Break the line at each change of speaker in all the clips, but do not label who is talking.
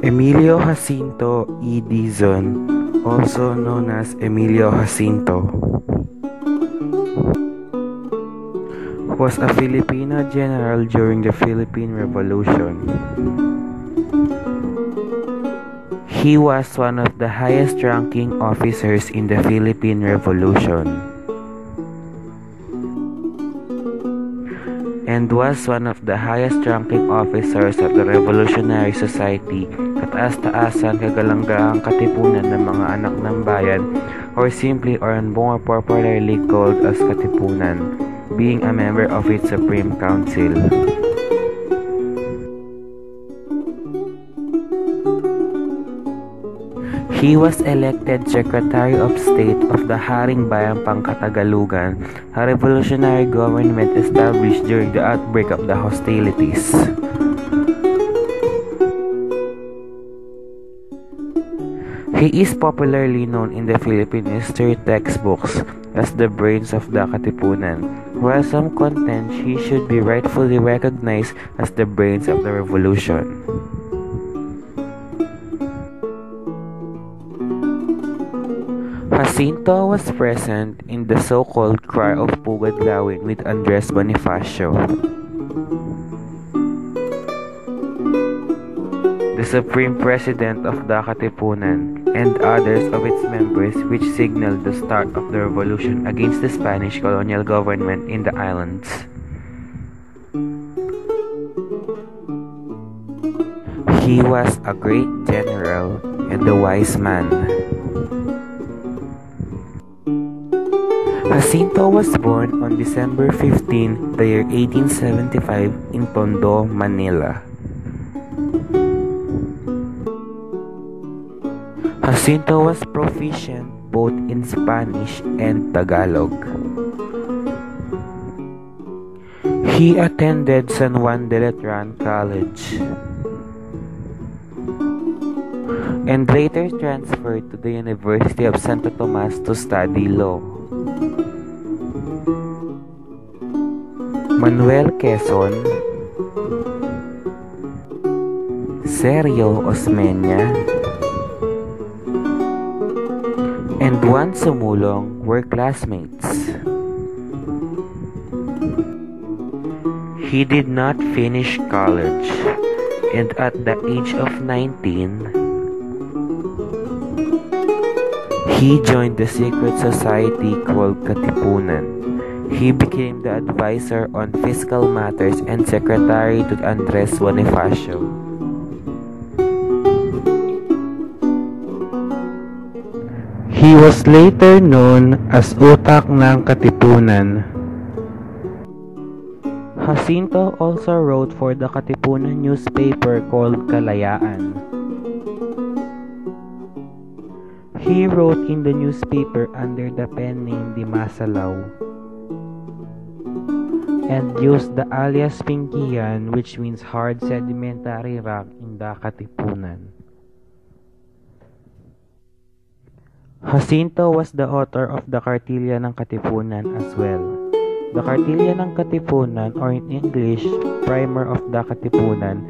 Emilio Jacinto E. Dizon, also known as Emilio Jacinto, was a Filipino general during the Philippine Revolution. He was one of the highest-ranking officers in the Philippine Revolution and was one of the highest-ranking officers of the Revolutionary Society, kataas-taasan kagalanggaang katipunan ng mga anak ng bayan, or simply or more popularly called as Katipunan, being a member of its Supreme Council. He was elected Secretary of State of the Haring Bayang Pangkatagalugan, a revolutionary government established during the outbreak of the hostilities. He is popularly known in the Philippine history textbooks as the brains of the Katipunan, while some contend he should be rightfully recognized as the brains of the revolution. Jacinto was present in the so-called Cry of Pugadlawin with Andres Bonifacio, the Supreme President of the Katipunan, and others of its members, which signaled the start of the revolution against the Spanish colonial government in the islands. He was a great general and a wise man. Jacinto was born on December 15, the year 1875 in Tondo, Manila. Jacinto was proficient both in Spanish and Tagalog. He attended San Juan de Letran College and later transferred to the University of Santo Tomas to study law. Manuel Quezon, Sergio Osmeña, and Juan Sumulong were classmates. He did not finish college, and at the age of 19, he joined the secret society called Katipunan. He became the advisor on fiscal matters and secretary to Andres Bonifacio. He was later known as Utak ng Katipunan. Jacinto also wrote for the Katipunan newspaper called Kalayaan. He wrote in the newspaper under the pen name Dimasalaw and used the alias Pinkian, which means hard sedimentary rock in the Katipunan. Jacinto was the author of the Kartilya ng Katipunan as well. The Kartilya ng Katipunan, or in English, Primer of the Katipunan,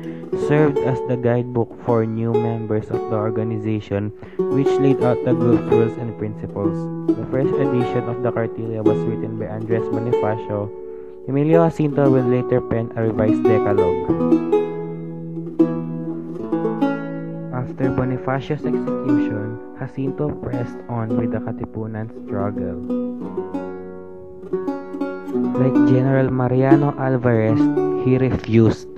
served as the guidebook for new members of the organization, which laid out the group's rules and principles. The first edition of the Kartilya was written by Andres Bonifacio. Emilio Jacinto will later pen a revised decalogue. After Bonifacio's execution, Jacinto pressed on with the Katipunan struggle. Like General Mariano Alvarez, he refused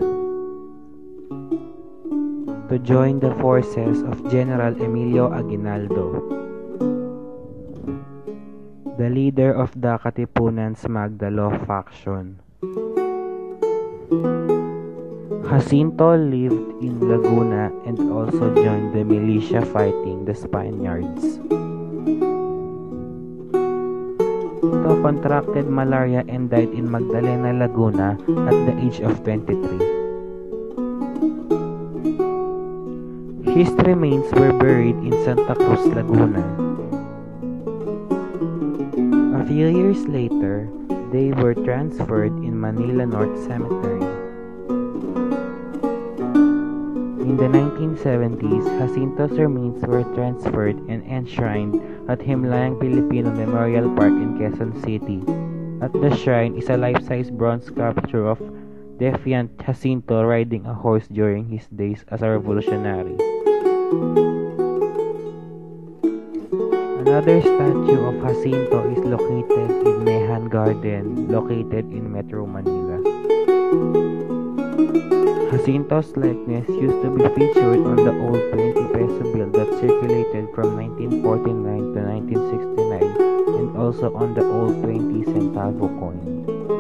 to join the forces of General Emilio Aguinaldo, the leader of the Katipunan's Magdalo faction. Jacinto lived in Laguna and also joined the militia fighting the Spaniards. Jacinto contracted malaria and died in Magdalena, Laguna at the age of 23. His remains were buried in Santa Cruz, Laguna. A few years later, they were transferred in Manila North Cemetery. In the 1970s, Jacinto's remains were transferred and enshrined at Himlayang Pilipino Memorial Park in Quezon City. At the shrine is a life-size bronze sculpture of defiant Jacinto riding a horse during his days as a revolutionary. Another statue of Jacinto is located in Mehan Garden, located in Metro Manila. Jacinto's likeness used to be featured on the old 20 peso bill that circulated from 1949 to 1969 and also on the old 20 centavo coin.